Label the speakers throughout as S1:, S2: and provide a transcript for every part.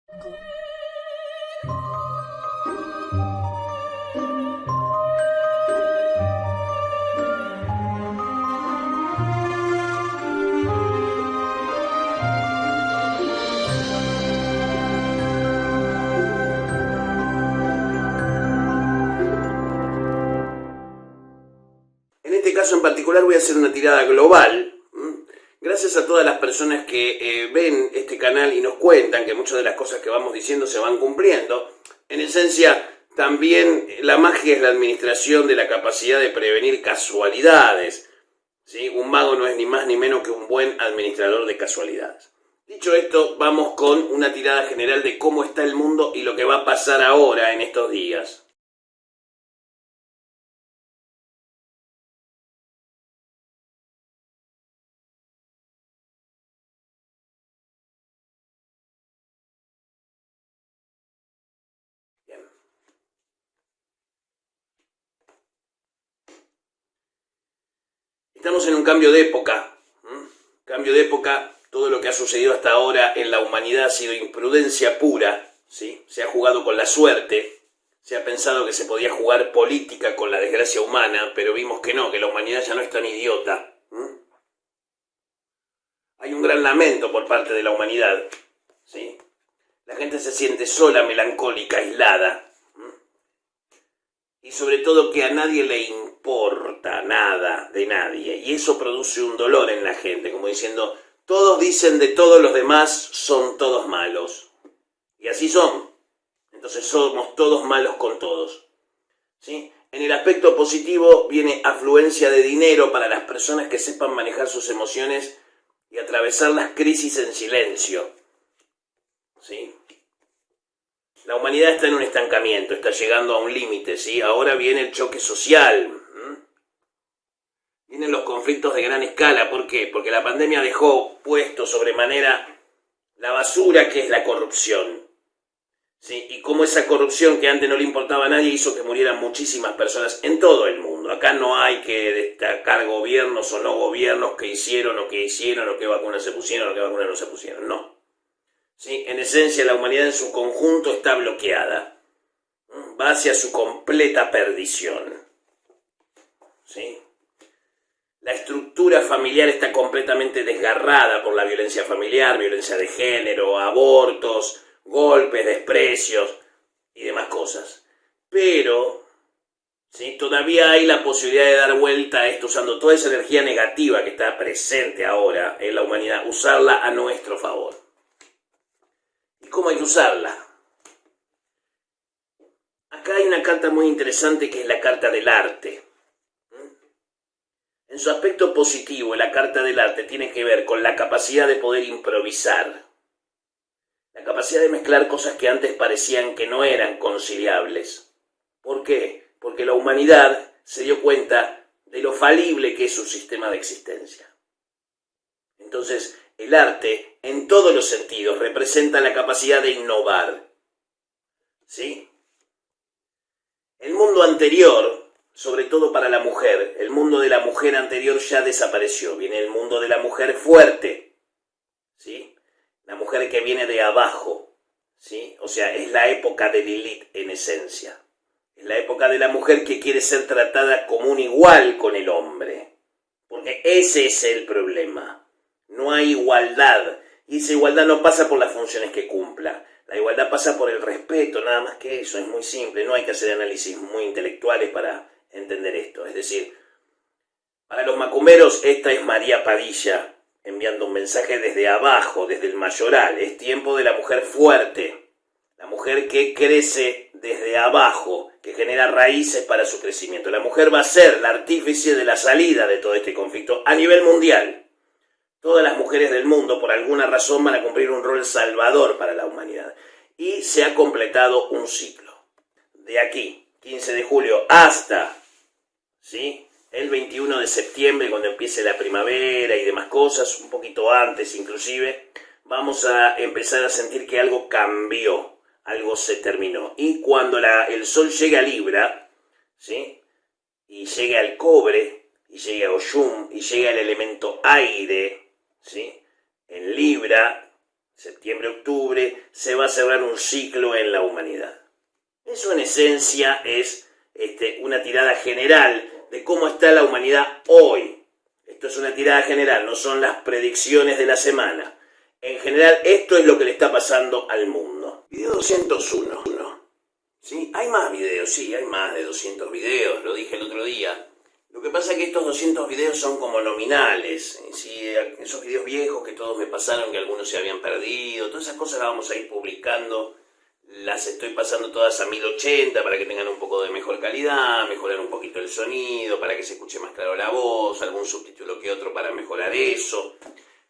S1: En este caso en particular voy a hacer una tirada global. Gracias a todas las personas que ven este canal y nos cuentan que muchas de las cosas que vamos diciendo se van cumpliendo. En esencia, también la magia es la administración de la capacidad de prevenir casualidades, ¿sí? Un mago no es ni más ni menos que un buen administrador de casualidades. Dicho esto, vamos con una tirada general de cómo está el mundo y lo que va a pasar ahora en estos días. Bien. Estamos en un cambio de época. Cambio de época, todo lo que ha sucedido hasta ahora en la humanidad ha sido imprudencia pura, ¿sí? Se ha jugado con la suerte, se ha pensado que se podía jugar política con la desgracia humana, pero vimos que no, que la humanidad ya no es tan idiota. Hay un gran lamento por parte de la humanidad, ¿sí? La gente se siente sola, melancólica, aislada. Y sobre todo que a nadie le importa nada de nadie. Y eso produce un dolor en la gente, como diciendo, todos dicen de todos los demás, son todos malos. Y así son. Entonces somos todos malos con todos. ¿Sí? En el aspecto positivo viene afluencia de dinero para las personas que sepan manejar sus emociones y atravesar las crisis en silencio. ¿Sí? La humanidad está en un estancamiento, está llegando a un límite, ¿sí? Ahora viene el choque social. Vienen los conflictos de gran escala. ¿Por qué? Porque la pandemia dejó puesto sobremanera la basura que es la corrupción. ¿Sí? Y cómo esa corrupción que antes no le importaba a nadie hizo que murieran muchísimas personas en todo el mundo. Acá no hay que destacar gobiernos o no gobiernos que hicieron o qué vacunas se pusieron o qué vacunas no se pusieron. No. ¿Sí? En esencia, la humanidad en su conjunto está bloqueada. Va hacia su completa perdición. ¿Sí? La estructura familiar está completamente desgarrada por la violencia familiar, violencia de género, abortos, golpes, desprecios y demás cosas. Pero, ¿sí? Todavía hay la posibilidad de dar vuelta a esto usando toda esa energía negativa que está presente ahora en la humanidad, usarla a nuestro favor. ¿Y cómo hay que usarla? Acá hay una carta muy interesante que es la carta del arte. En su aspecto positivo, la carta del arte tiene que ver con la capacidad de poder improvisar. La capacidad de mezclar cosas que antes parecían que no eran conciliables. ¿Por qué? Porque la humanidad se dio cuenta de lo falible que es su sistema de existencia. Entonces, el arte, en todos los sentidos, representa la capacidad de innovar. ¿Sí? El mundo anterior, sobre todo para la mujer, el mundo de la mujer anterior ya desapareció. Viene el mundo de la mujer fuerte. ¿Sí? La mujer que viene de abajo. ¿Sí? O sea, es la época de Lilith en esencia. Es la época de la mujer que quiere ser tratada como un igual con el hombre. Porque ese es el problema. No hay igualdad, y esa igualdad no pasa por las funciones que cumpla. La igualdad pasa por el respeto, nada más que eso, es muy simple. No hay que hacer análisis muy intelectuales para entender esto. Es decir, para los macumberos, esta es María Padilla enviando un mensaje desde abajo, desde el mayoral. Es tiempo de la mujer fuerte, la mujer que crece desde abajo, que genera raíces para su crecimiento. La mujer va a ser la artífice de la salida de todo este conflicto a nivel mundial. Todas las mujeres del mundo, por alguna razón, van a cumplir un rol salvador para la humanidad. Y se ha completado un ciclo. De aquí, 15 de julio, hasta, ¿sí?, el 21 de septiembre, cuando empiece la primavera y demás cosas, un poquito antes inclusive, vamos a empezar a sentir que algo cambió, algo se terminó. Y cuando el Sol llegue a Libra, ¿sí?, y llegue al cobre, y llegue a Oyum, y llegue al elemento aire, ¿sí?, en Libra, septiembre-octubre, se va a cerrar un ciclo en la humanidad. Eso en esencia es una tirada general de cómo está la humanidad hoy. Esto es una tirada general, no son las predicciones de la semana. En general, esto es lo que le está pasando al mundo. Video 201. ¿Sí? Hay más videos, sí, hay más de 200 videos, lo dije el otro día. Lo que pasa es que estos 200 videos son como nominales. ¿Sí? Esos videos viejos que todos me pasaron, que algunos se habían perdido, todas esas cosas las vamos a ir publicando. Las estoy pasando todas a 1080 para que tengan un poco de mejor calidad, mejorar un poquito el sonido, para que se escuche más claro la voz, algún subtítulo que otro para mejorar eso.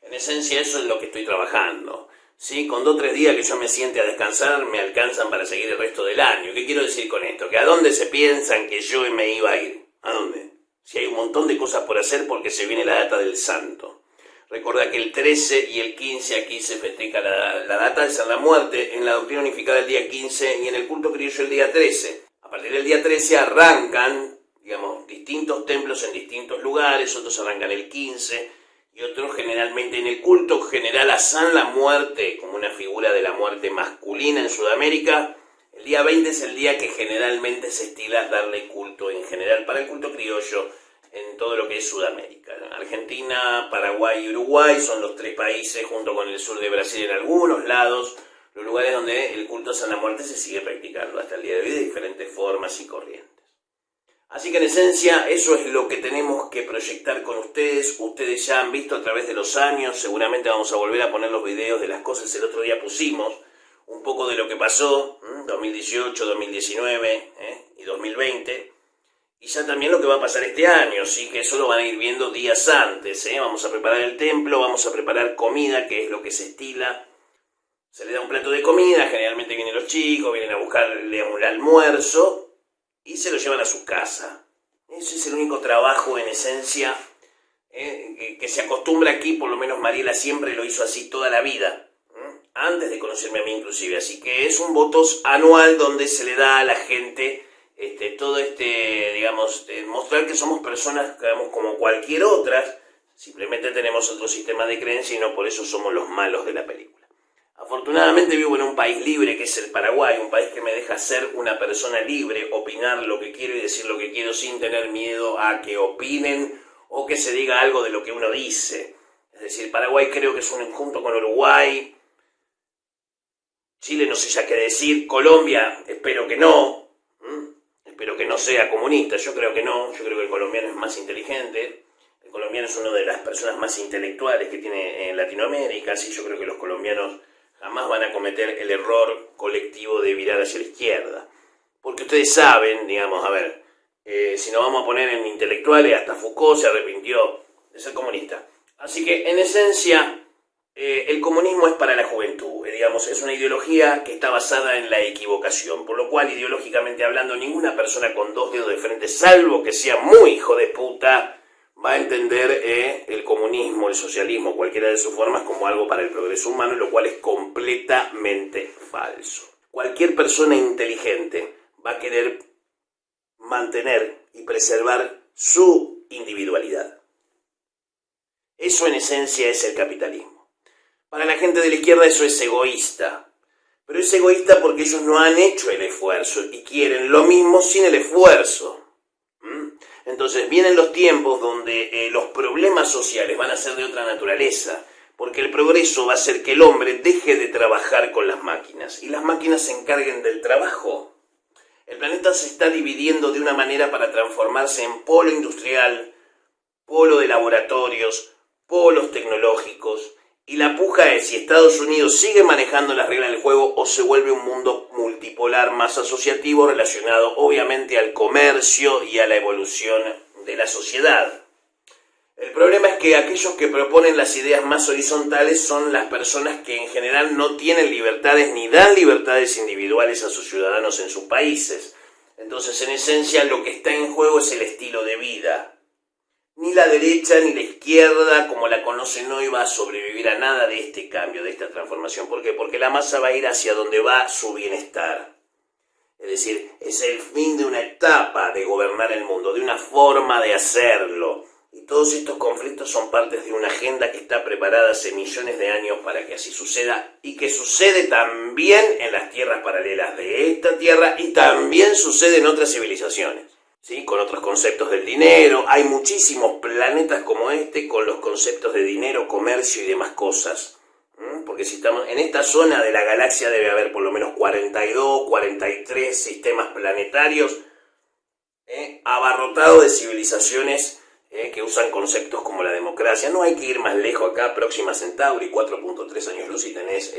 S1: En esencia eso es lo que estoy trabajando. ¿Sí? Con 2 o 3 días que yo me siente a descansar me alcanzan para seguir el resto del año. ¿Qué quiero decir con esto? ¿Que a dónde se piensan que yo me iba a ir? ¿A dónde? Si hay un montón de cosas por hacer porque se viene la data del santo. Recordá que el 13 y el 15 aquí se festeja la data de San la Muerte, en la doctrina unificada el día 15 y en el culto criollo el día 13. A partir del día 13 arrancan, distintos templos en distintos lugares, otros arrancan el 15 y otros generalmente en el culto general a San la Muerte, como una figura de la muerte masculina en Sudamérica. El día 20 es el día que generalmente se estila darle culto en general para el culto criollo en todo lo que es Sudamérica. Argentina, Paraguay y Uruguay son los 3 países, junto con el sur de Brasil en algunos lados, los lugares donde el culto a San la Muerte se sigue practicando hasta el día de hoy de diferentes formas y corrientes. Así que en esencia eso es lo que tenemos que proyectar con ustedes. Ustedes ya han visto a través de los años, seguramente vamos a volver a poner los videos de las cosas. El otro día pusimos un poco de lo que pasó, 2018, 2019 y 2020. Y ya también lo que va a pasar este año, ¿sí? Que eso lo van a ir viendo días antes, Vamos a preparar el templo, vamos a preparar comida, que es lo que se estila. Se le da un plato de comida, generalmente vienen los chicos, vienen a buscarle un almuerzo y se lo llevan a su casa. Ese es el único trabajo en esencia que se acostumbra aquí, por lo menos Mariela siempre lo hizo así toda la vida, antes de conocerme a mí inclusive. Así que es un votos anual donde se le da a la gente todo mostrar que somos personas como cualquier otra, simplemente tenemos otro sistema de creencia y no por eso somos los malos de la película. Afortunadamente vivo en un país libre que es el Paraguay, un país que me deja ser una persona libre, opinar lo que quiero y decir lo que quiero sin tener miedo a que opinen o que se diga algo de lo que uno dice. Es decir, Paraguay creo que es junto con Uruguay, Chile no sé ya qué decir, Colombia espero que no. Espero que no sea comunista, yo creo que no, yo creo que el colombiano es más inteligente, el colombiano es una de las personas más intelectuales que tiene en Latinoamérica, así yo creo que los colombianos jamás van a cometer el error colectivo de virar hacia la izquierda. Porque ustedes saben, si nos vamos a poner en intelectuales, hasta Foucault se arrepintió de ser comunista. Así que en esencia el comunismo es para la juventud, es una ideología que está basada en la equivocación, por lo cual ideológicamente hablando ninguna persona con 2 dedos de frente, salvo que sea muy hijo de puta, va a entender el comunismo, el socialismo, cualquiera de sus formas como algo para el progreso humano, lo cual es completamente falso. Cualquier persona inteligente va a querer mantener y preservar su individualidad. Eso en esencia es el capitalismo. Para la gente de la izquierda eso es egoísta, pero es egoísta porque ellos no han hecho el esfuerzo y quieren lo mismo sin el esfuerzo. Entonces vienen los tiempos donde los problemas sociales van a ser de otra naturaleza, porque el progreso va a hacer que el hombre deje de trabajar con las máquinas y las máquinas se encarguen del trabajo. El planeta se está dividiendo de una manera para transformarse en polo industrial, polo de laboratorios, polos tecnológicos. Y la puja es si Estados Unidos sigue manejando las reglas del juego o se vuelve un mundo multipolar más asociativo relacionado obviamente al comercio y a la evolución de la sociedad. El problema es que aquellos que proponen las ideas más horizontales son las personas que en general no tienen libertades ni dan libertades individuales a sus ciudadanos en sus países. Entonces, en esencia, lo que está en juego es el estilo de vida. Ni la derecha ni la izquierda, como la conocen hoy, va a sobrevivir a nada de este cambio, de esta transformación. ¿Por qué? Porque la masa va a ir hacia donde va su bienestar. Es decir, es el fin de una etapa de gobernar el mundo, de una forma de hacerlo. Y todos estos conflictos son partes de una agenda que está preparada hace millones de años para que así suceda y que sucede también en las tierras paralelas de esta tierra y también sucede en otras civilizaciones, ¿sí? Con otros conceptos del dinero. Hay muchísimos planetas como este con los conceptos de dinero, comercio y demás cosas. Porque si estamos en esta zona de la galaxia debe haber por lo menos 42, 43 sistemas planetarios abarrotados de civilizaciones que usan conceptos como la democracia. No hay que ir más lejos acá, Próxima Centauri, 4.3 años luz y tenés,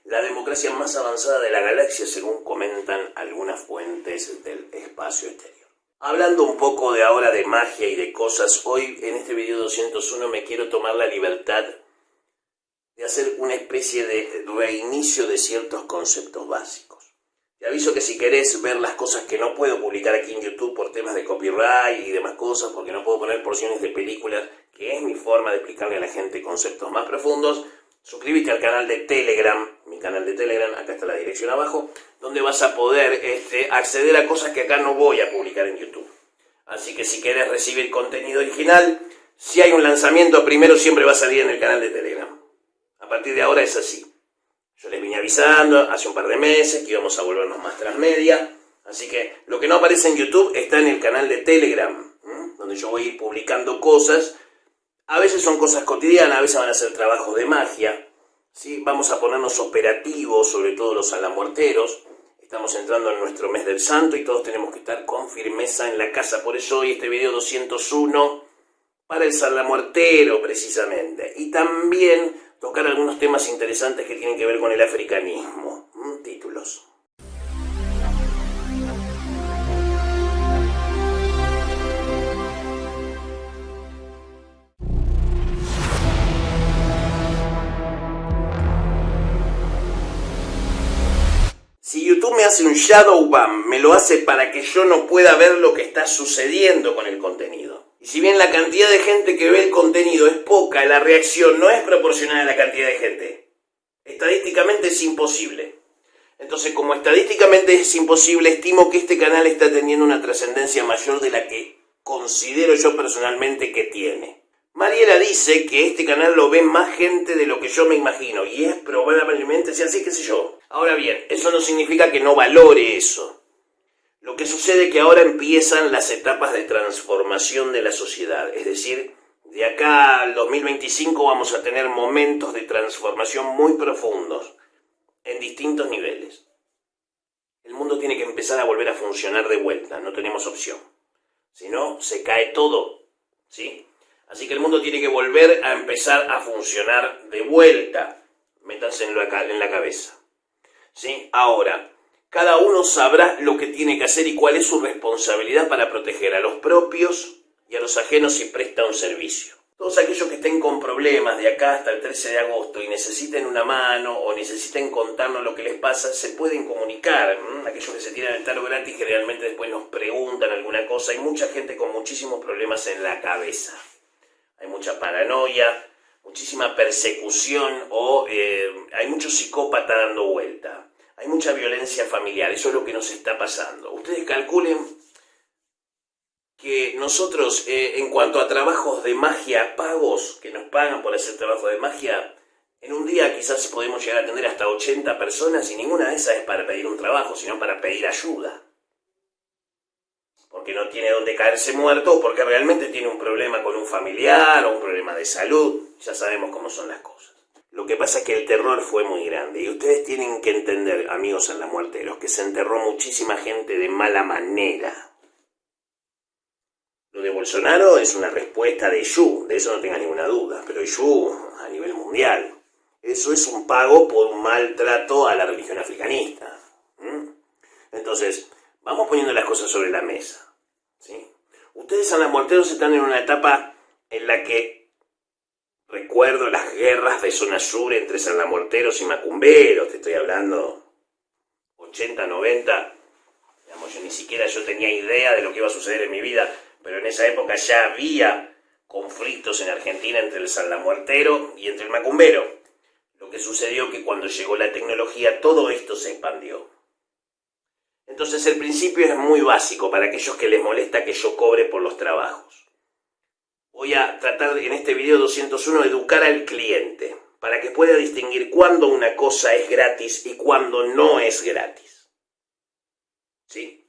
S1: la democracia más avanzada de la galaxia según comentan algunas fuentes del espacio exterior. Hablando un poco de ahora de magia y de cosas, hoy en este video 201 me quiero tomar la libertad de hacer una especie de reinicio de ciertos conceptos básicos. Te aviso que si querés ver las cosas que no puedo publicar aquí en YouTube por temas de copyright y demás cosas, porque no puedo poner porciones de películas, que es mi forma de explicarle a la gente conceptos más profundos, suscríbete al canal de Telegram, mi canal de Telegram, acá está la dirección abajo, donde vas a poder acceder a cosas que acá no voy a publicar en YouTube. Así que si querés recibir contenido original, si hay un lanzamiento primero siempre va a salir en el canal de Telegram. A partir de ahora es así. Yo les vine avisando hace un par de meses que íbamos a volvernos más transmedia. Así que lo que no aparece en YouTube está en el canal de Telegram, donde yo voy a ir publicando cosas. A veces son cosas cotidianas, a veces van a ser trabajos de magia, ¿sí? Vamos a ponernos operativos, sobre todo los salamuerteros. Estamos entrando en nuestro mes del santo y todos tenemos que estar con firmeza en la casa. Por eso hoy este video 201 para el salamuertero precisamente. Y también tocar algunos temas interesantes que tienen que ver con el africanismo. Títulos. Si YouTube me hace un shadow ban, me lo hace para que yo no pueda ver lo que está sucediendo con el contenido. Y si bien la cantidad de gente que ve el contenido es poca, la reacción no es proporcional a la cantidad de gente. Estadísticamente es imposible. Entonces, como estadísticamente es imposible, estimo que este canal está teniendo una trascendencia mayor de la que considero yo personalmente que tiene. Mariela dice que este canal lo ve más gente de lo que yo me imagino, y es probablemente sea así, qué sé yo. Ahora bien, eso no significa que no valore eso. Lo que sucede es que ahora empiezan las etapas de transformación de la sociedad, es decir, de acá al 2025 vamos a tener momentos de transformación muy profundos, en distintos niveles. El mundo tiene que empezar a volver a funcionar de vuelta, no tenemos opción. Si no, se cae todo, ¿sí? Así que el mundo tiene que volver a empezar a funcionar de vuelta. Métanse en la cabeza, ¿sí? Ahora, cada uno sabrá lo que tiene que hacer y cuál es su responsabilidad para proteger a los propios y a los ajenos si presta un servicio. Todos aquellos que estén con problemas de acá hasta el 13 de agosto y necesiten una mano o necesiten contarnos lo que les pasa, se pueden comunicar. Aquellos que se tiran el tarot gratis generalmente después nos preguntan alguna cosa. Hay mucha gente con muchísimos problemas en la cabeza. Hay mucha paranoia, muchísima persecución o hay mucho psicópata dando vuelta. Hay mucha violencia familiar, eso es lo que nos está pasando. Ustedes calculen que nosotros, en cuanto a trabajos de magia pagos, que nos pagan por hacer trabajo de magia, en un día quizás podemos llegar a tener hasta 80 personas y ninguna de esas es para pedir un trabajo, sino para pedir ayuda. Porque no tiene dónde caerse muerto o porque realmente tiene un problema con un familiar o un problema de salud. Ya sabemos cómo son las cosas. Lo que pasa es que el terror fue muy grande y ustedes tienen que entender, amigos salamuerteros, que se enterró muchísima gente de mala manera. Lo de Bolsonaro es una respuesta de Yu, de eso no tenga ninguna duda, pero Yu a nivel mundial. Eso es un pago por un maltrato a la religión africanista. Entonces, vamos poniendo las cosas sobre la mesa, ¿sí? Ustedes salamuerteros están en una etapa en la que recuerdo las guerras de zona sur entre salamuerteros y macumberos, te estoy hablando 80, 90, digamos, yo ni siquiera tenía idea de lo que iba a suceder en mi vida, pero en esa época ya había conflictos en Argentina entre el salamuertero y entre el macumbero. Lo que sucedió que cuando llegó la tecnología todo esto se expandió. Entonces el principio es muy básico para aquellos que les molesta que yo cobre por los trabajos. Voy a tratar en este video 201 de educar al cliente para que pueda distinguir cuándo una cosa es gratis y cuándo no es gratis. ¿Sí?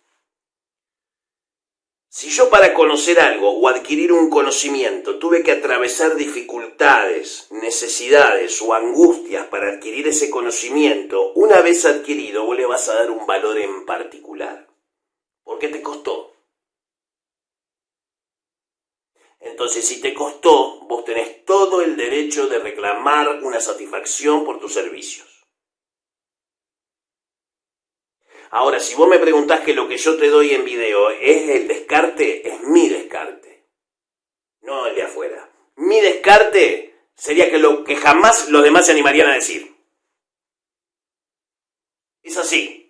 S1: Si yo para conocer algo o adquirir un conocimiento tuve que atravesar dificultades, necesidades o angustias para adquirir ese conocimiento, una vez adquirido vos le vas a dar un valor en particular. ¿Por qué te costó? Entonces, si te costó, vos tenés todo el derecho de reclamar una satisfacción por tus servicios. Ahora, si vos me preguntás que lo que yo te doy en video es el descarte, es mi descarte, no el de afuera. Mi descarte sería que lo que jamás los demás se animarían a decir. Es así.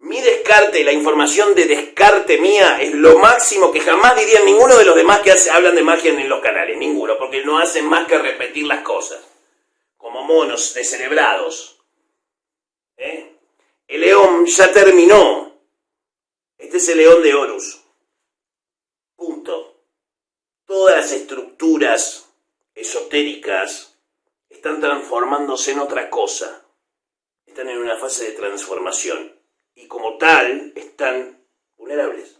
S1: Mi descarte, la información de descarte mía, es lo máximo que jamás dirían ninguno de los demás que hablan de magia en los canales. Ninguno, porque no hacen más que repetir las cosas. Como monos descerebrados. El león ya terminó. Este es el león de Horus. Punto. Todas las estructuras esotéricas están transformándose en otra cosa. Están en una fase de transformación. Y como tal, están vulnerables.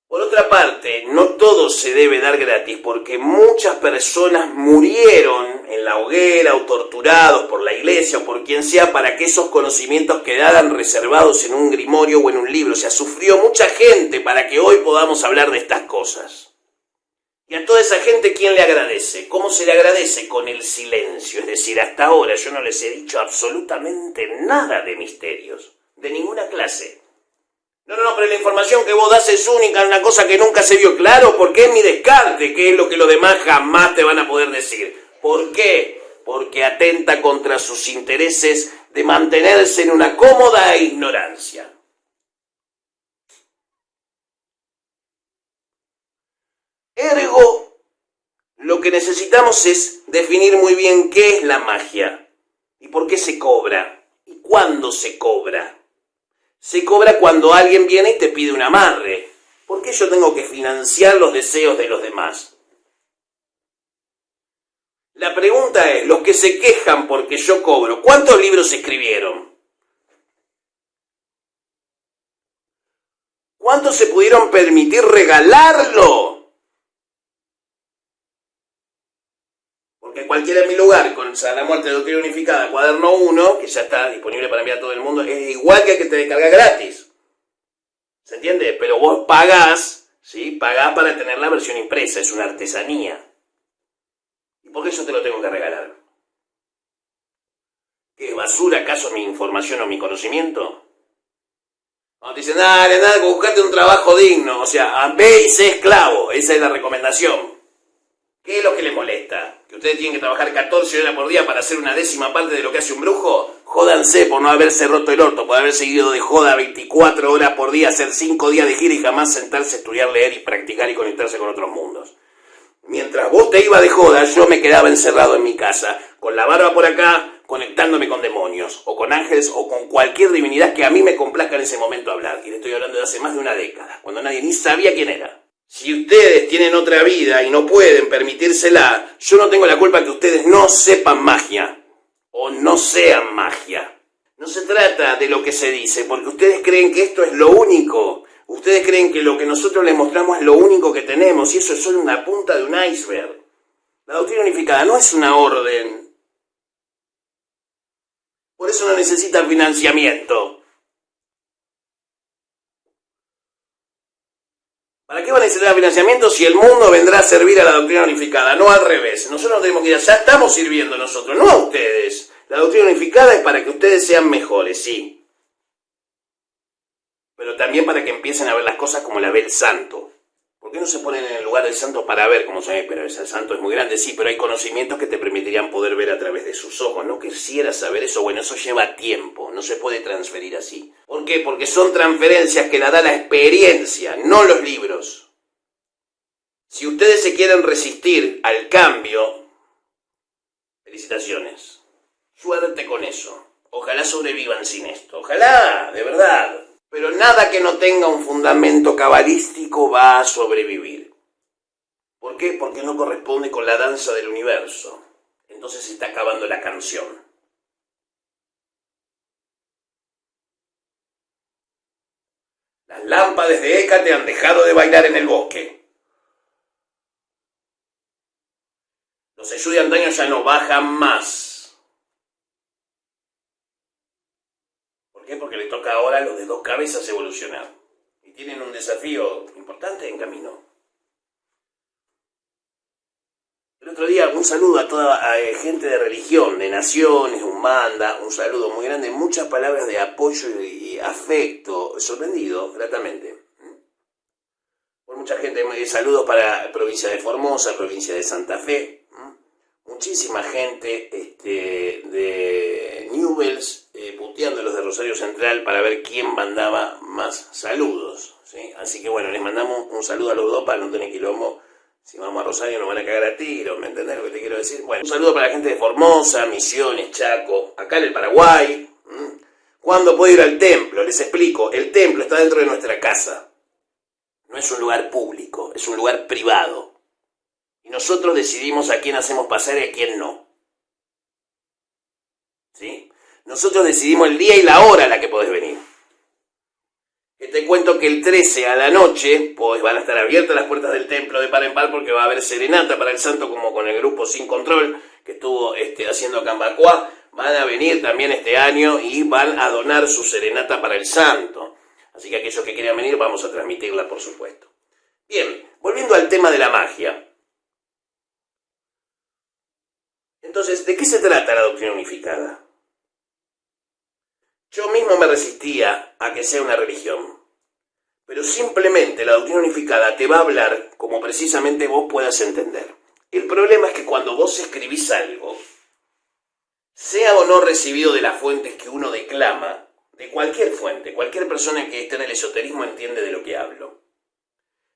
S1: Por otra parte, no todo se debe dar gratis porque muchas personas murieron en la hoguera o torturados por la iglesia o por quien sea para que esos conocimientos quedaran reservados en un grimorio o en un libro. O sea, sufrió mucha gente para que hoy podamos hablar de estas cosas. Y a toda esa gente, ¿quién le agradece? ¿Cómo se le agradece? Con el silencio. Es decir, hasta ahora yo no les he dicho absolutamente nada de misterios, de ninguna clase. No, pero la información que vos das es única, una cosa que nunca se vio claro, porque es mi descarte, que es lo que los demás jamás te van a poder decir. ¿Por qué? Porque atenta contra sus intereses de mantenerse en una cómoda ignorancia. Ergo, lo que necesitamos es definir muy bien qué es la magia y por qué se cobra y cuándo se cobra. Se cobra cuando alguien viene y te pide un amarre. ¿Por qué yo tengo que financiar los deseos de los demás? La pregunta es, los que se quejan porque yo cobro, ¿cuántos libros escribieron? ¿Cuántos se pudieron permitir regalarlo? Porque cualquiera en mi lugar, con la muerte de Doctrina Unificada, cuaderno 1, que ya está disponible para enviar a todo el mundo, es igual que el que te descarga gratis. ¿Se entiende? Pero vos pagás, ¿sí? Pagás para tener la versión impresa, es una artesanía. ¿Y por qué yo te lo tengo que regalar? ¿Qué es basura acaso mi información o mi conocimiento? Cuando te dicen, dale, buscate un trabajo digno, o sea, ve y sé esclavo, esa es la recomendación. ¿Qué es lo que les molesta? ¿Que ustedes tienen que trabajar 14 horas por día para hacer una décima parte de lo que hace un brujo? Jódanse por no haberse roto el orto, por haber seguido de joda 24 horas por día, hacer 5 días de gira y jamás sentarse a estudiar, leer y practicar y conectarse con otros mundos. Mientras vos te ibas de joda, yo me quedaba encerrado en mi casa, con la barba por acá, conectándome con demonios, o con ángeles, o con cualquier divinidad que a mí me complazca en ese momento hablar. Y le estoy hablando de hace más de una década, cuando nadie ni sabía quién era. Si ustedes tienen otra vida y no pueden permitírsela, yo no tengo la culpa que ustedes no sepan magia o no sean magia. No se trata de lo que se dice, porque ustedes creen que esto es lo único. Ustedes creen que lo que nosotros les mostramos es lo único que tenemos y eso es solo una punta de un iceberg. La doctrina unificada no es una orden. Por eso no necesita financiamiento. ¿Para qué va a necesitar financiamiento si el mundo vendrá a servir a la doctrina unificada? No al revés. Nosotros no tenemos que ir, ya estamos sirviendo nosotros, no a ustedes. La doctrina unificada es para que ustedes sean mejores, sí. Pero también para que empiecen a ver las cosas como la ve el santo. ¿Por qué no se ponen en el lugar del santo para ver cómo se ve? Pero el santo es muy grande, sí, pero hay conocimientos que te permitirían poder ver a través de sus ojos. No quisiera saber eso, bueno, eso lleva tiempo, no se puede transferir así. ¿Por qué? Porque son transferencias que la da la experiencia, no los libros. Si ustedes se quieren resistir al cambio, felicitaciones. Suerte con eso. Ojalá sobrevivan sin esto. Ojalá, de verdad. Pero nada que no tenga un fundamento cabalístico va a sobrevivir. ¿Por qué? Porque no corresponde con la danza del universo. Entonces se está acabando la canción. Las lámparas de Hécate han dejado de bailar en el bosque. Los Jesús de antaño ya no bajan más. ¿Por qué? Porque le toca ahora a los de dos cabezas evolucionar. Y tienen un desafío importante en camino. El otro día, un saludo a toda gente de religión, de naciones, Umbanda, un saludo muy grande, muchas palabras de apoyo y afecto, sorprendido gratamente. Por mucha gente, saludos para provincia de Formosa, provincia de Santa Fe, muchísima gente de Newells puteando los de Rosario Central para ver quién mandaba más saludos, ¿sí? Así que bueno, les mandamos un saludo a los dos para no tener quilombo. Si vamos a Rosario nos van a cagar a tiros, ¿me entendés lo que te quiero decir? Bueno, un saludo para la gente de Formosa, Misiones, Chaco, acá en el Paraguay. ¿Cuándo puedo ir al templo? Les explico, el templo está dentro de nuestra casa. No es un lugar público, es un lugar privado. Y nosotros decidimos a quién hacemos pasar y a quién no. ¿Sí? Nosotros decidimos el día y la hora a la que podés venir. Te cuento que el 13 a la noche pues van a estar abiertas las puertas del templo de par en par porque va a haber serenata para el santo como con el grupo Sin Control que estuvo haciendo acá en Bacoa. Van a venir también este año y van a donar su serenata para el santo. Así que aquellos que quieran venir vamos a transmitirla, por supuesto. Bien, volviendo al tema de la magia. Entonces, ¿de qué se trata la doctrina unificada? Yo mismo me resistía a que sea una religión, pero simplemente la doctrina unificada te va a hablar como precisamente vos puedas entender. El problema es que cuando vos escribís algo, sea o no recibido de las fuentes que uno declama, de cualquier fuente, cualquier persona que esté en el esoterismo entiende de lo que hablo.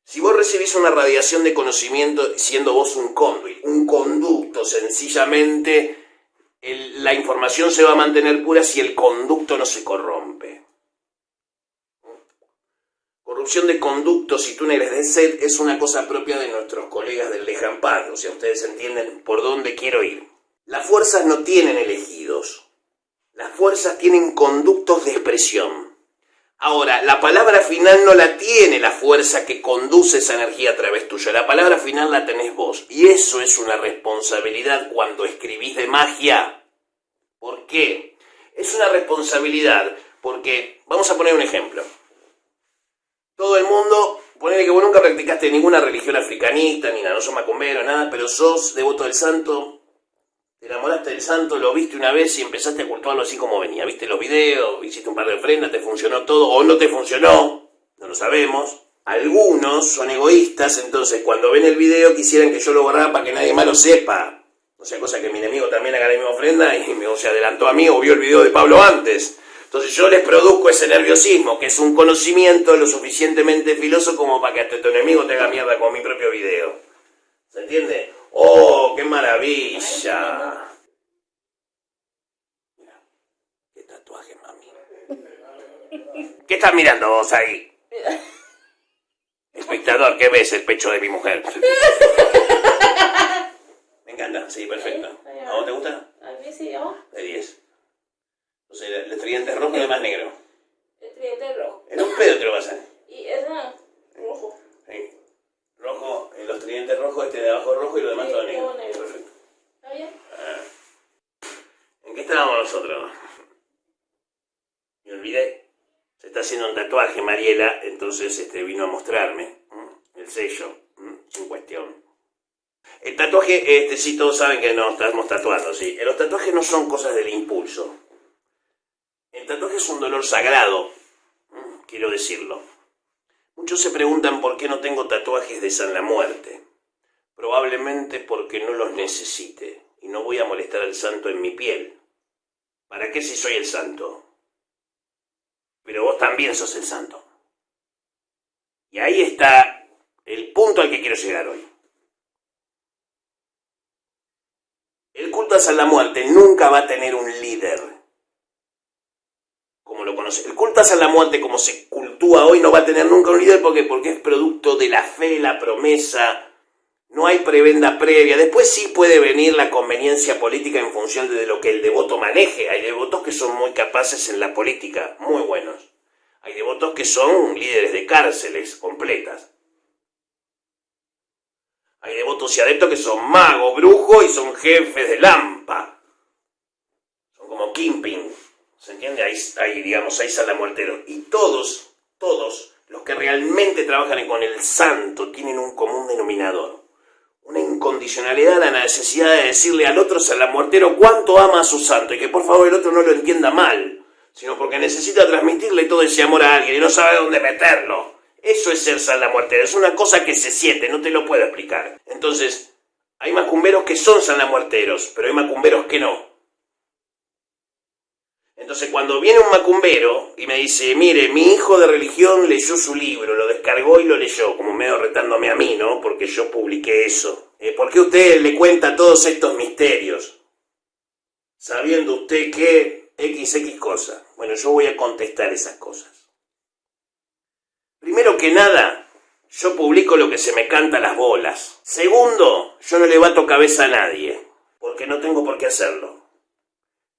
S1: Si vos recibís una radiación de conocimiento siendo vos un conduit, un conducto, sencillamente la información se va a mantener pura si el conducto no se corrompe. Corrupción de conductos y túneles de sed es una cosa propia de nuestros colegas del Lejampad, o sea, ustedes entienden por dónde quiero ir. Las fuerzas no tienen elegidos, las fuerzas tienen conductos de expresión. Ahora, la palabra final no la tiene la fuerza que conduce esa energía a través tuya, la palabra final la tenés vos, y eso es una responsabilidad cuando escribís de magia. ¿Por qué? Es una responsabilidad porque, vamos a poner un ejemplo. Todo el mundo, ponele que vos nunca practicaste ninguna religión africanista, ni nada, no sos macumbero, nada, pero sos devoto del santo, te enamoraste del santo, lo viste una vez y empezaste a cultuarlo así como venía. Viste los videos, hiciste un par de ofrendas, te funcionó todo, o no te funcionó, no lo sabemos. Algunos son egoístas, entonces cuando ven el video quisieran que yo lo borrara para que nadie más lo sepa. O sea, cosa que mi enemigo también haga la misma ofrenda y se adelantó a mí o vio el video de Pablo antes. Entonces yo les produzco ese nerviosismo, que es un conocimiento lo suficientemente filoso como para que hasta tu enemigo te haga mierda con mi propio video. ¿Se entiende? ¡Oh, qué maravilla! Mira, qué tatuaje, mami. ¿Qué estás mirando vos ahí? Espectador, ¿qué ves? El pecho de mi mujer. Me encanta, sí, perfecto. ¿A vos te gusta?
S2: A mí sí, ¿no?
S1: De 10. O sea, el tridente rojo y el más negro.
S2: El tridente rojo.
S1: En un pedo te lo vas a hacer.
S2: Y esa, rojo.
S1: Sí. Rojo, los tridentes rojos, de abajo rojo y lo demás
S2: Sí,
S1: todo negro.
S2: todo negro.
S1: Perfecto.
S2: ¿Está bien?
S1: ¿En qué estábamos nosotros? Me olvidé. Se está haciendo un tatuaje, Mariela, entonces vino a mostrarme el sello en cuestión. El tatuaje, sí, todos saben que nos estamos tatuando, sí. Los tatuajes no son cosas del impulso. El tatuaje es un dolor sagrado, quiero decirlo. Muchos se preguntan por qué no tengo tatuajes de San la Muerte. Probablemente porque no los necesite y no voy a molestar al santo en mi piel. ¿Para qué si soy el santo? Pero vos también sos el santo. Y ahí está el punto al que quiero llegar hoy. El culto a San la Muerte nunca va a tener un líder, como lo lo conoce. El culto a San la Muerte, como se cultúa hoy, no va a tener nunca un líder. ¿Por qué? Porque es producto de la fe, la promesa. No hay prebenda previa. Después sí puede venir la conveniencia política en función de lo que el devoto maneje. Hay devotos que son muy capaces en la política, muy buenos. Hay devotos que son líderes de cárceles completas. Hay devotos y adeptos que son magos, brujos y son jefes de Lampa. Son como Kingpin. ¿Se entiende? Ahí salamuerteros. Y todos los que realmente trabajan con el santo tienen un común denominador. Una incondicionalidad a la necesidad de decirle al otro salamuertero cuánto ama a su santo y que por favor el otro no lo entienda mal, sino porque necesita transmitirle todo ese amor a alguien y no sabe dónde meterlo. Eso es ser salamuertero, es una cosa que se siente, no te lo puedo explicar. Entonces, hay macumberos que son salamuerteros, pero hay macumberos que no. Entonces, cuando viene un macumbero y me dice, mire, mi hijo de religión leyó su libro, lo descargó y lo leyó, como medio retándome a mí, ¿no? Porque yo publiqué eso. ¿Por qué usted le cuenta todos estos misterios? Sabiendo usted que XX cosa. Bueno, yo voy a contestar esas cosas. Primero que nada, yo publico lo que se me canta las bolas. Segundo, yo no le bato cabeza a nadie, porque no tengo por qué hacerlo.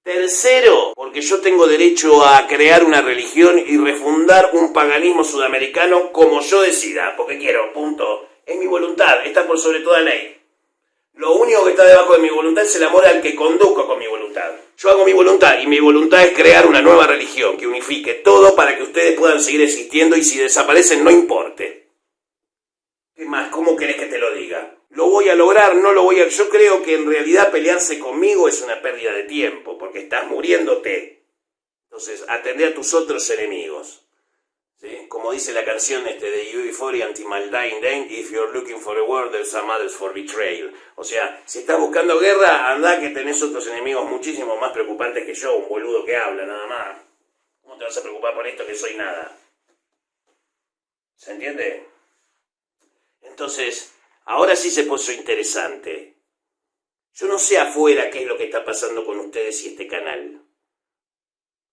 S1: Tercero, porque yo tengo derecho a crear una religión y refundar un paganismo sudamericano como yo decida, porque quiero, punto. Es mi voluntad, está por sobre toda ley. Lo único que está debajo de mi voluntad es el amor al que conduzco con mi voluntad. Yo hago mi voluntad y mi voluntad es crear una nueva religión que unifique todo para que ustedes puedan seguir existiendo y si desaparecen no importe. ¿Qué más? ¿Cómo querés que te lo diga? ¿Lo voy a lograr? ¿No lo voy a...? Yo creo que en realidad pelearse conmigo es una pérdida de tiempo porque estás muriéndote. Entonces, atendé a tus otros enemigos. ¿Sí? Como dice la canción de UB40 Until My Dying Day, if you're looking for a word, there's some others for betrayal. O sea, si estás buscando guerra, anda que tenés otros enemigos muchísimo más preocupantes que yo, un boludo que habla, nada más. ¿Cómo te vas a preocupar por esto que soy nada? ¿Se entiende? Entonces, ahora sí se puso interesante. Yo no sé afuera qué es lo que está pasando con ustedes y este canal.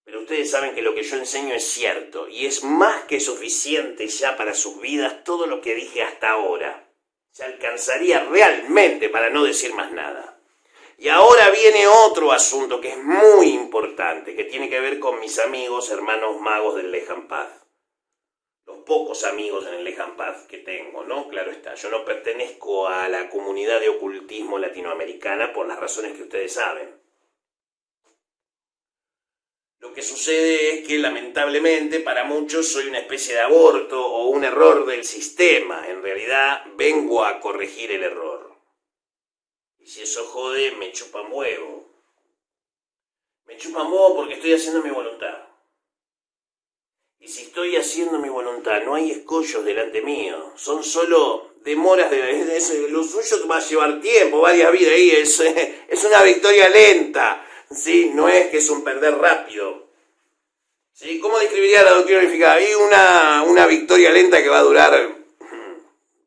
S1: Pero ustedes saben que lo que yo enseño es cierto y es más que suficiente ya para sus vidas todo lo que dije hasta ahora. Se alcanzaría realmente para no decir más nada. Y ahora viene otro asunto que es muy importante, que tiene que ver con mis amigos, hermanos magos del Leján Paz. Los pocos amigos en el Leján Paz que tengo, ¿no? Claro está, yo no pertenezco a la comunidad de ocultismo latinoamericana por las razones que ustedes saben. Lo que sucede es que lamentablemente para muchos soy una especie de aborto o un error del sistema. En realidad vengo a corregir el error. Y si eso jode, me chupan huevo. Me chupan huevo porque estoy haciendo mi voluntad. Y si estoy haciendo mi voluntad, no hay escollos delante mío. Son solo demoras lo suyo va a llevar tiempo, varias vidas. Y es una victoria lenta. Sí, no es que es un perder rápido. ¿Sí? ¿Cómo describiría la doctrina unificada? Hay una victoria lenta que va a durar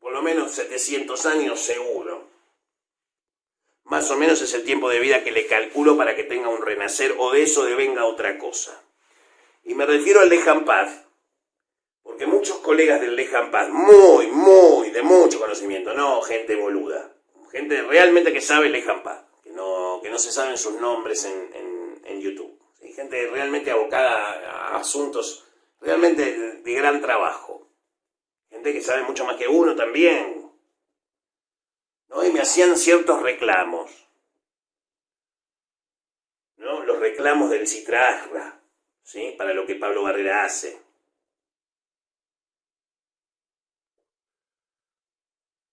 S1: por lo menos 700 años seguro. Más o menos es el tiempo de vida que le calculo para que tenga un renacer o de eso devenga otra cosa. Y me refiero al Leján Paz, porque muchos colegas del Leján Paz, de mucho conocimiento, no gente boluda, gente realmente que sabe el Leján Paz, que no se saben sus nombres en YouTube. ¿Sí? Gente realmente abocada a asuntos realmente de gran trabajo. Gente que sabe mucho más que uno también. ¿No? Y me hacían ciertos reclamos. ¿No? Los reclamos del Citrasra, ¿sí? Para lo que Pablo Barrera hace.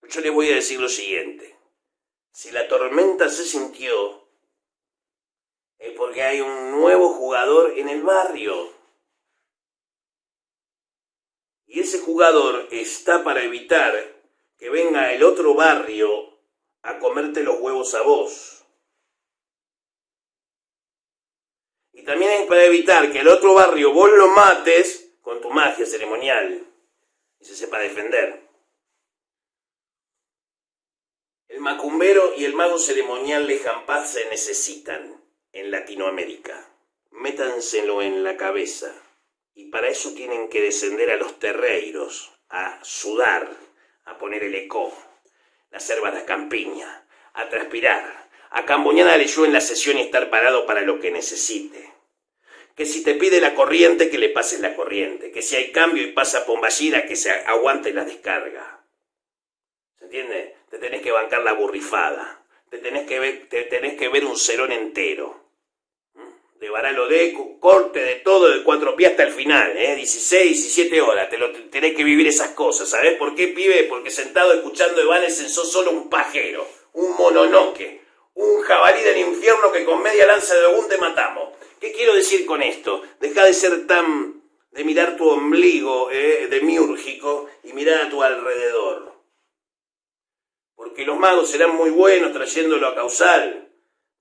S1: Yo les voy a decir lo siguiente. Si la tormenta se sintió, es porque hay un nuevo jugador en el barrio. Y ese jugador está para evitar que venga el otro barrio a comerte los huevos a vos. Y también es para evitar que el otro barrio vos lo mates con tu magia ceremonial y se sepa defender. El macumbero y el mago ceremonial Leján Paz se necesitan en Latinoamérica. Métanselo en la cabeza. Y para eso tienen que descender a los terreiros, a sudar, a poner el eco, las herbas de campiña, a transpirar, a camboñar a yo en la sesión y estar parado para lo que necesite. Que si te pide la corriente, que le pases la corriente. Que si hay cambio y pasa Pomballera, que se aguante la descarga. ¿Se entiende? Te tenés que bancar la burrifada. Te tenés que ver un cerón entero. De varalo de corte, de todo, de 4 pies hasta el final, 16, 17 horas, tenés que vivir esas cosas. ¿Sabés por qué, pibe? Porque sentado escuchando Evanescence sos solo un pajero, un mononoke, un jabalí del infierno que con media lanza de Ogún te matamos. ¿Qué quiero decir con esto? Deja de ser de mirar tu ombligo, demiúrgico, y mirar a tu alrededor. Porque los magos serán muy buenos trayéndolo a causal,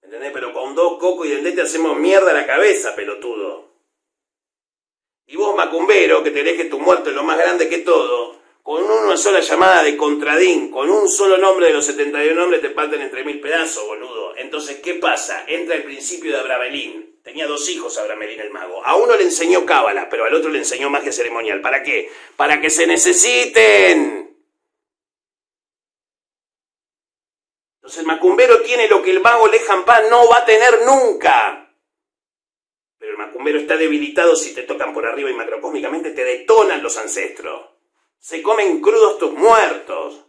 S1: ¿entendés? Pero con 2 cocos y dendete hacemos mierda la cabeza, pelotudo. Y vos, macumbero, que tenés que tu muerto es lo más grande que todo, con una sola llamada de contradín, con un solo nombre de los 71 nombres te parten entre 1000 pedazos, boludo. Entonces, ¿qué pasa? Entra el principio de Abramelín. Tenía 2 hijos Abramelín el mago. A uno le enseñó cábala, pero al otro le enseñó magia ceremonial. ¿Para qué? ¡Para que se necesiten! Entonces el macumbero tiene lo que el mago Lejan-Pá no va a tener nunca. Pero el macumbero está debilitado si te tocan por arriba y macrocósmicamente te detonan los ancestros. Se comen crudos tus muertos.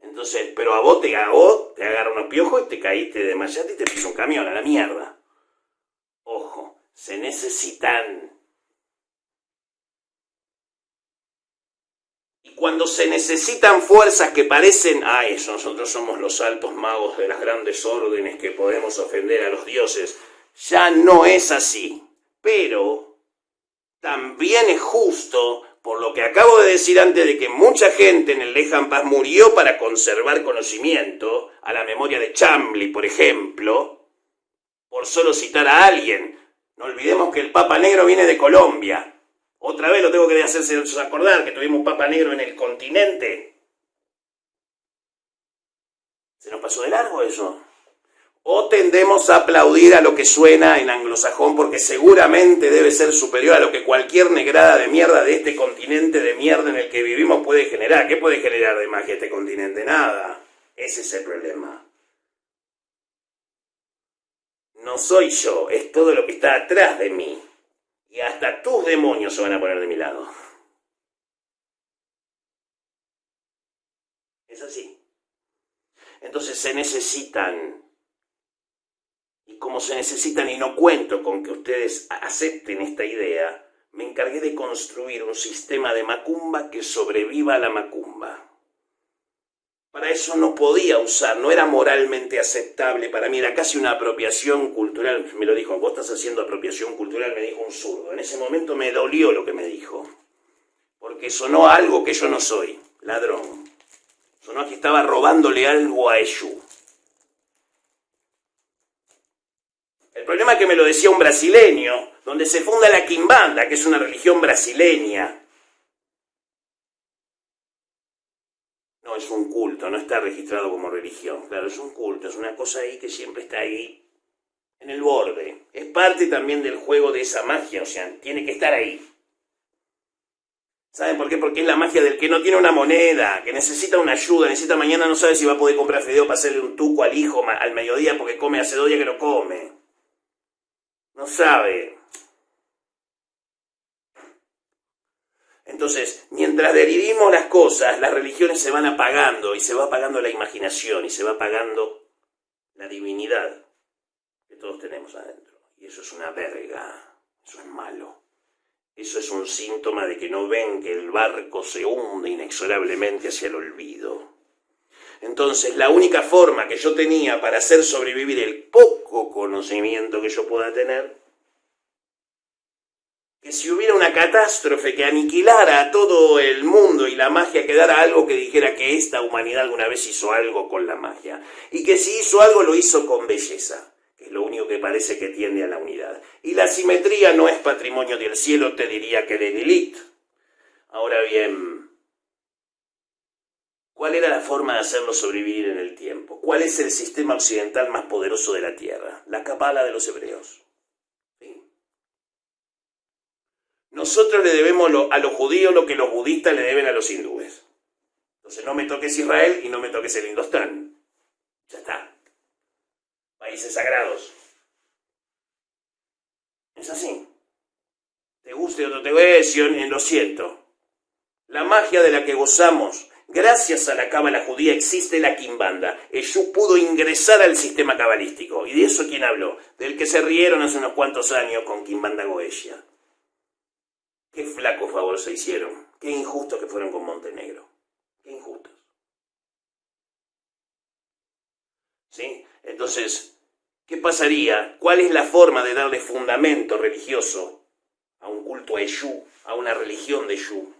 S1: Entonces, pero a vos te agarra unos piojos y te caíste de desmayaste y te pisa un camión a la mierda. Ojo, se necesitan. Y cuando se necesitan fuerzas que parecen, eso, nosotros somos los altos magos de las grandes órdenes que podemos ofender a los dioses, ya no es así. Pero también es justo, por lo que acabo de decir antes, de que mucha gente en el Lejan-Pá murió para conservar conocimiento, a la memoria de Chambly, por ejemplo, por solo citar a alguien. No olvidemos que el Papa Negro viene de Colombia. Otra vez lo tengo que hacerse acordar que tuvimos un Papa Negro en el continente. ¿Se nos pasó de largo eso? O tendemos a aplaudir a lo que suena en anglosajón porque seguramente debe ser superior a lo que cualquier negrada de mierda de este continente de mierda en el que vivimos puede generar. ¿Qué puede generar de magia este continente? Nada. Ese es el problema. No soy yo, es todo lo que está atrás de mí. Y hasta tus demonios se van a poner de mi lado. Es así. Entonces se necesitan. Y como se necesitan y no cuento con que ustedes acepten esta idea, me encargué de construir un sistema de macumba que sobreviva a la macumba. Para eso no podía usar, no era moralmente aceptable para mí, era casi una apropiación cultural. Me lo dijo, vos estás haciendo apropiación cultural, me dijo un zurdo. En ese momento me dolió lo que me dijo, porque sonó a algo que yo no soy, ladrón. Sonó a que estaba robándole algo a Eshu. El problema es que me lo decía un brasileño, donde se funda la Quimbanda, que es una religión brasileña. No, es un culto, no está registrado como religión. Claro, es un culto, es una cosa ahí que siempre está ahí, en el borde. Es parte también del juego de esa magia, o sea, tiene que estar ahí. ¿Saben por qué? Porque es la magia del que no tiene una moneda, que necesita una ayuda, necesita mañana, no sabe si va a poder comprar fideo para hacerle un tuco al hijo al mediodía porque come hace 2 días que no come. No sabe. Entonces, mientras derivimos las cosas, las religiones se van apagando y se va apagando la imaginación y se va apagando la divinidad que todos tenemos adentro. Y eso es una verga, eso es malo. Eso es un síntoma de que no ven que el barco se hunde inexorablemente hacia el olvido. Entonces, la única forma que yo tenía para hacer sobrevivir el poco conocimiento que yo pueda tener, que si hubiera una catástrofe que aniquilara a todo el mundo y la magia quedara algo que dijera que esta humanidad alguna vez hizo algo con la magia, y que si hizo algo lo hizo con belleza, que es lo único que parece que tiende a la unidad. Y la simetría no es patrimonio del cielo, te diría que de Lilith. Ahora bien, ¿cuál era la forma de hacerlo sobrevivir en el tiempo? ¿Cuál es el sistema occidental más poderoso de la Tierra? La Cábala de los hebreos. ¿Sí? Nosotros le debemos a los judíos lo que los budistas le deben a los hindúes. Entonces no me toques Israel y no me toques el Indostán. Ya está. Países sagrados. Es así. Te guste o no te guste, lo siento. La magia de la que gozamos, gracias a la cábala judía, existe la quimbanda. Eshu pudo ingresar al sistema cabalístico. ¿Y de eso quién habló? Del que se rieron hace unos cuantos años con Quimbanda Goetia. Qué flaco favor se hicieron. Qué injustos que fueron con Montenegro. Qué injustos. ¿Sí? Entonces, ¿qué pasaría? ¿Cuál es la forma de darle fundamento religioso a un culto a Eshu, a una religión de Eshu?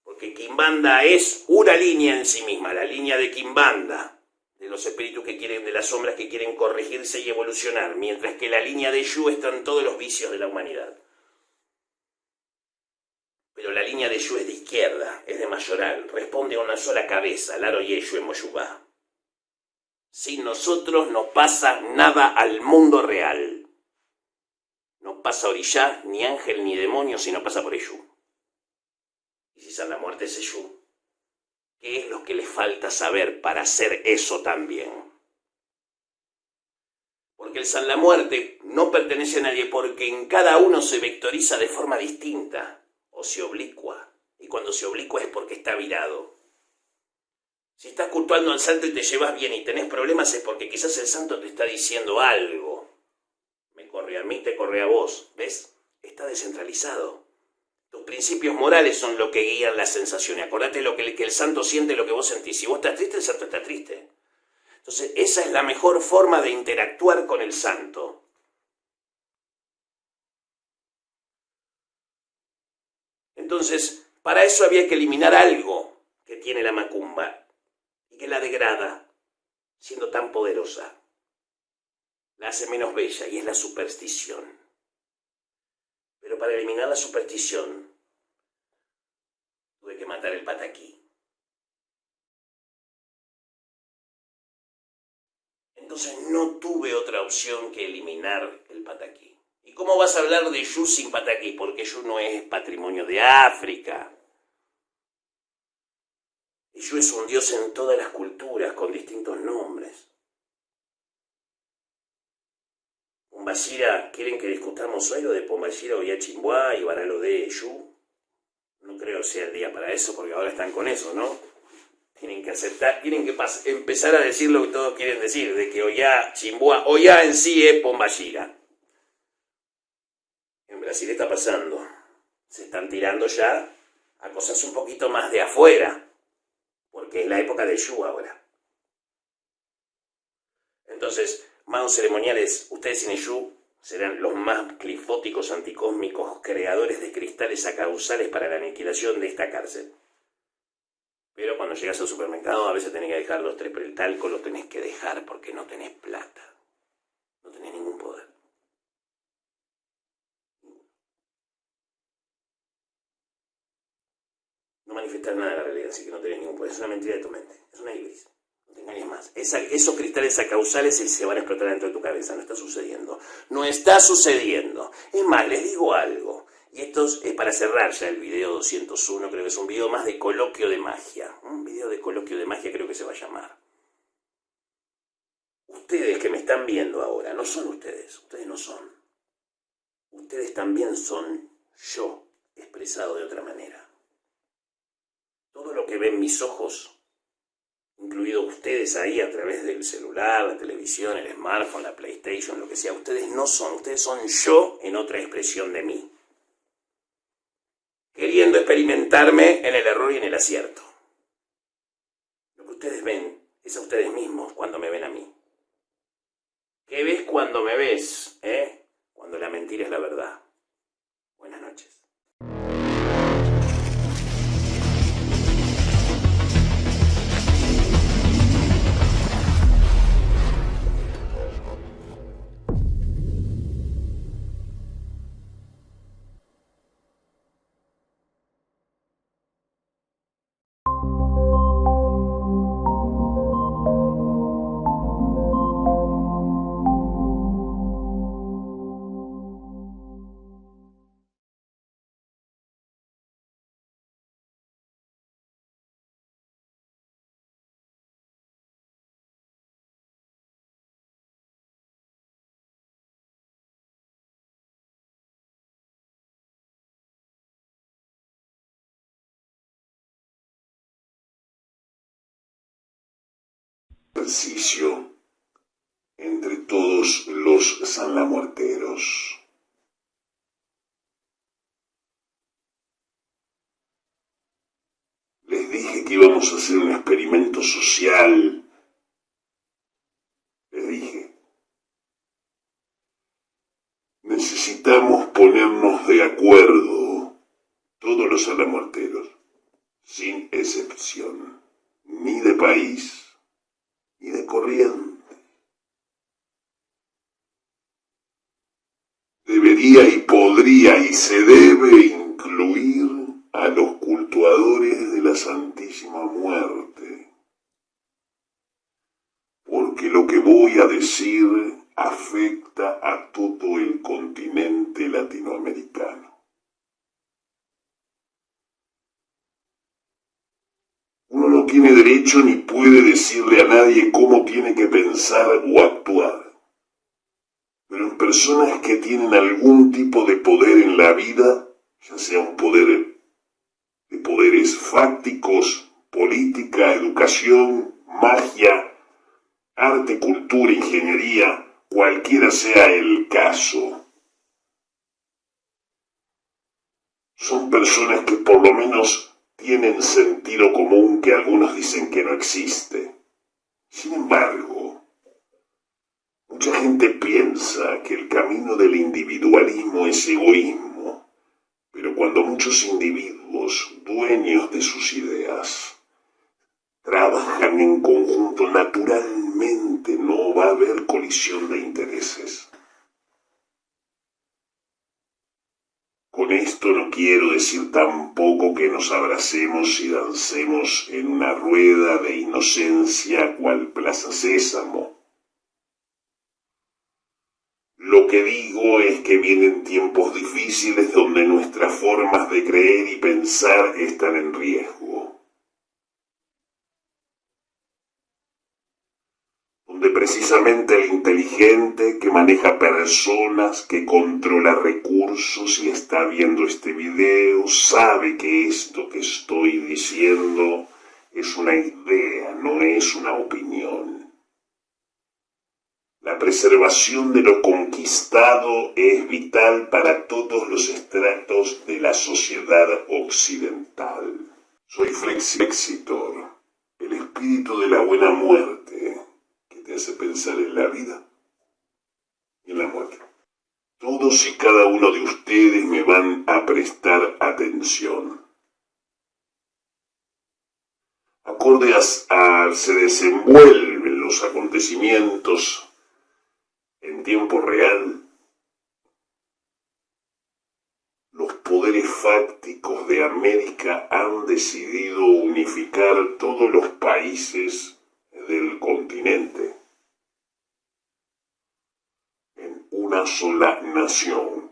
S1: Porque Quimbanda es una línea en sí misma, la línea de Quimbanda, de los espíritus que quieren, de las sombras que quieren corregirse y evolucionar, mientras que la línea de Eshu están todos los vicios de la humanidad. Pero la línea de Eshu es de izquierda, es de mayoral, responde a una sola cabeza, Laro Yeshu en Moyubá. Sin nosotros no pasa nada al mundo real. No pasa orillá, ni ángel, ni demonio, si no pasa por Eshu. Y si San la Muerte es Eshu, ¿qué es lo que le falta saber para hacer eso también? Porque el San la Muerte no pertenece a nadie, porque en cada uno se vectoriza de forma distinta, o se oblicua. Y cuando se oblicua es porque está virado. Si estás culpando al santo y te llevas bien y tenés problemas es porque quizás el santo te está diciendo algo. Me corre a mí, te corre a vos. ¿Ves? Está descentralizado. Tus principios morales son lo que guían las sensaciones. Acordate que el santo siente lo que vos sentís. Si vos estás triste, el santo está triste. Entonces, esa es la mejor forma de interactuar con el santo. Entonces, para eso había que eliminar algo que tiene la macumba y que la degrada, siendo tan poderosa. La hace menos bella y es la superstición. Pero para eliminar la superstición, tuve que matar el pataquí. Entonces no tuve otra opción que eliminar el pataquí. ¿Y cómo vas a hablar de Eshu sin pataquí? Porque Eshu no es patrimonio de África. Eshu es un dios en todas las culturas, con distintos nombres. Pombashira, ¿quieren que discutamos hoy lo de Pombashira, Ollachimbuá y Baralo de Eshu? No creo sea el día para eso, porque ahora están con eso, ¿no? Tienen que aceptar, tienen que empezar a decir lo que todos quieren decir, de que Ollachimbuá, Ollá en sí es Pombashira. En Brasil está pasando. Se están tirando ya a cosas un poquito más de afuera, porque es la época de Eshu ahora. Entonces, magos ceremoniales, ustedes sin Eshu serán los más clifóticos anticósmicos creadores de cristales acausales para la aniquilación de esta cárcel. Pero cuando llegas al supermercado a veces tenés que dejar los tres, pero el talco lo tenés que dejar porque no tenés plata. No tenés ningún poder. No manifestar nada de la realidad, así que no tenés ningún poder. Es una mentira de tu mente. Es una ibris. No te engañes más. Esos cristales acausales se van a explotar dentro de tu cabeza. No está sucediendo. No está sucediendo. Es más, les digo algo. Y esto es para cerrar ya el video 201. Creo que es un video más de coloquio de magia. Un video de coloquio de magia creo que se va a llamar. Ustedes que me están viendo ahora, no son ustedes. Ustedes no son. Ustedes también son yo, expresado de otra manera. Todo lo que ven mis ojos, incluidos ustedes ahí a través del celular, la televisión, el smartphone, la PlayStation, lo que sea, ustedes no son, ustedes son yo en otra expresión de mí. Queriendo experimentarme en el error y en el acierto. Lo que ustedes ven es a ustedes mismos cuando me ven a mí. ¿Qué ves cuando me ves? Cuando la mentira es la verdad. Buenas noches.
S3: ejercicio entre todos los sanlamuerteros. Les dije que íbamos a hacer un experimento social. Les dije, necesitamos ponernos de acuerdo, todos los sanlamuerteros, sin excepción, ni de país, ni de corriente. Debería y podría y se debe incluir a los cultuadores de la Santísima Muerte, porque lo que voy a decir afecta a todo el continente latinoamericano. Uno no tiene derecho ni puede decirle a nadie cómo tiene que pensar o actuar. Pero en personas que tienen algún tipo de poder en la vida, ya sea un poder de poderes fácticos, política, educación, magia, arte, cultura, ingeniería, cualquiera sea el caso, son personas que por lo menos tienen sentido común que algunos dicen que no existe. Sin embargo, mucha gente piensa que el camino del individualismo es egoísmo, pero cuando muchos individuos, dueños de sus ideas, trabajan en conjunto, naturalmente no va a haber colisión de intereses. Con esto no quiero decir tampoco que nos abracemos y dancemos en una rueda de inocencia cual Plaza Sésamo. Lo que digo es que vienen tiempos difíciles donde nuestras formas de creer y pensar están en riesgo. Donde precisamente el inteligente que maneja personas, que controla recursos y está viendo este video, sabe que esto que estoy diciendo es una idea, no es una opinión. La preservación de lo conquistado es vital para todos los estratos de la sociedad occidental. Soy Flexitor, el espíritu de la buena muerte, que te hace pensar en la vida y en la muerte. Todos y cada uno de ustedes me van a prestar atención. Acorde a se desenvuelven los acontecimientos en tiempo real, los poderes fácticos de América han decidido unificar todos los países del continente en una sola nación.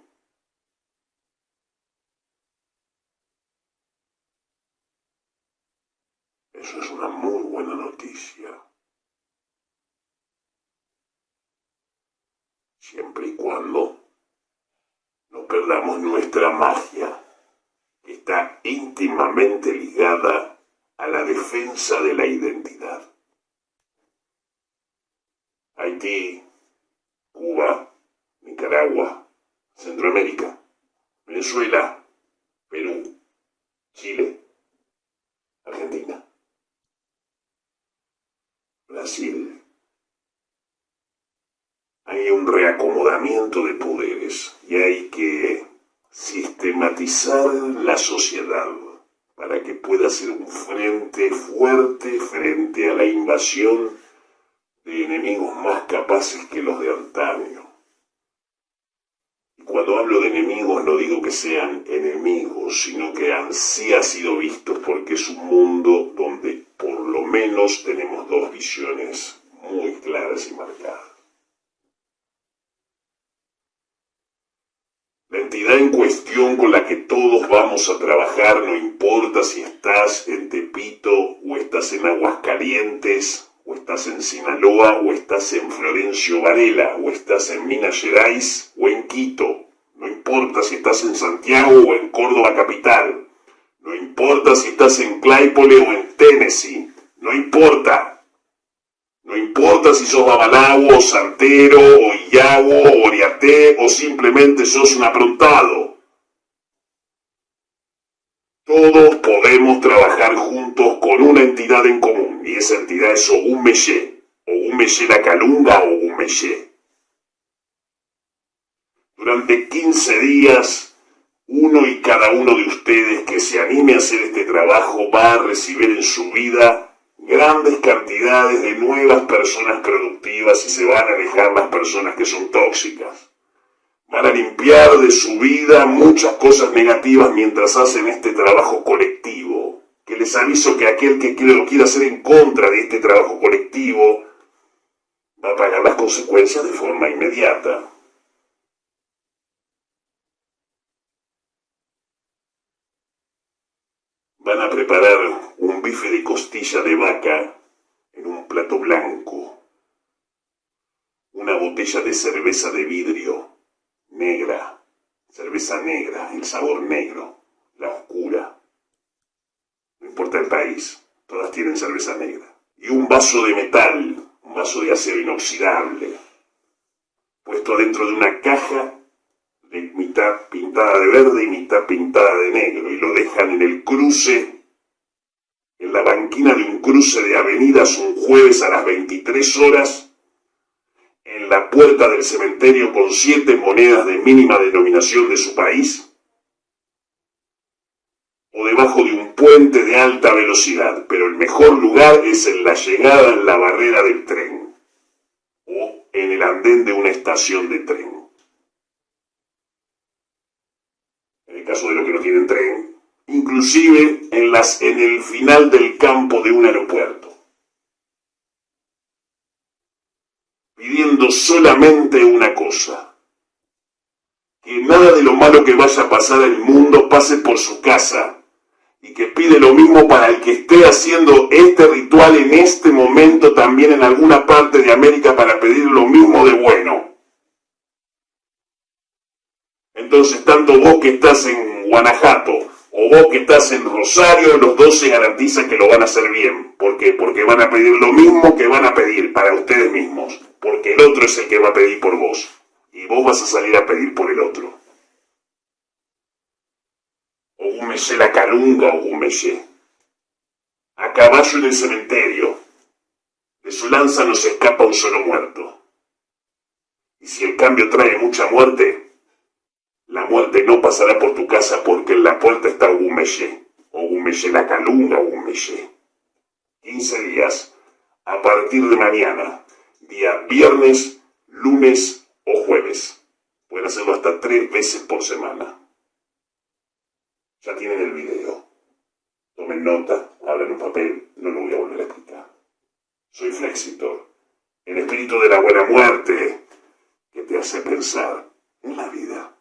S3: Eso es una muy buena noticia. Siempre y cuando no perdamos nuestra magia, que está íntimamente ligada a la defensa de la identidad. Haití, Cuba, Nicaragua, Centroamérica, Venezuela, Perú, Chile, Argentina, Brasil. Hay un reacomodamiento de poderes y hay que sistematizar la sociedad para que pueda ser un frente fuerte frente a la invasión de enemigos más capaces que los de antaño. Y cuando hablo de enemigos no digo que sean enemigos, sino que sí han sido vistos porque es un mundo donde por lo menos tenemos dos visiones muy claras y marcadas. La entidad en cuestión con la que todos vamos a trabajar, no importa si estás en Tepito, o estás en Aguascalientes, o estás en Sinaloa, o estás en Florencio Varela, o estás en Minas Gerais, o en Quito. No importa si estás en Santiago o en Córdoba capital. No importa si estás en Claypole o en Tennessee. No importa. No importa si sos babalao, o santero, o iago, o oriaté, o simplemente sos un aprontado. Todos podemos trabajar juntos con una entidad en común, y esa entidad es Ogún Meyé, Ogún Meyé la Calunga o Ogún Meyé. Durante 15 días, uno y cada uno de ustedes que se anime a hacer este trabajo va a recibir en su vida grandes cantidades de nuevas personas productivas y se van a alejar las personas que son tóxicas. Van a limpiar de su vida muchas cosas negativas mientras hacen este trabajo colectivo. Que les aviso que aquel que lo quiera hacer en contra de este trabajo colectivo va a pagar las consecuencias de forma inmediata. Van a preparar un bife de costilla de vaca en un plato blanco, una botella de cerveza de vidrio, negra, cerveza negra, el sabor negro, la oscura. No importa el país, todas tienen cerveza negra. Y un vaso de metal, un vaso de acero inoxidable, puesto dentro de una caja de mitad pintada de verde y mitad pintada de negro, y lo dejan en el cruce, en la banquina de un cruce de avenidas un jueves a las 23 horas, en la puerta del cementerio con 7 monedas de mínima denominación de su país, o debajo de un puente de alta velocidad, pero el mejor lugar es en la llegada en la barrera del tren, o en el andén de una estación de tren. En el caso de los que no tienen tren, inclusive en el final del campo de un aeropuerto, pidiendo solamente una cosa: que nada de lo malo que vaya a pasar en el mundo pase por su casa, y que pide lo mismo para el que esté haciendo este ritual en este momento también en alguna parte de América para pedir lo mismo de bueno. Entonces, tanto vos que estás en Guanajuato o vos que estás en Rosario, los dos se garantizan que lo van a hacer bien. ¿Por qué? Porque van a pedir lo mismo que van a pedir para ustedes mismos, porque el otro es el que va a pedir por vos, y vos vas a salir a pedir por el otro. Ogún Meyé la Calunga, Ogún Meyé. A caballo en el cementerio, de su lanza no se escapa un solo muerto. Y si el cambio trae mucha muerte, la muerte no pasará por tu casa, porque en la puerta está Ogún Meyé la Calunga, Ogún Meyé. 15 días, a partir de mañana, día viernes, lunes o jueves. Pueden hacerlo hasta 3 veces por semana. Ya tienen el video. Tomen nota, abran un papel, no lo voy a volver a explicar. Soy Flexitor, el espíritu de la buena muerte que te hace pensar en la vida.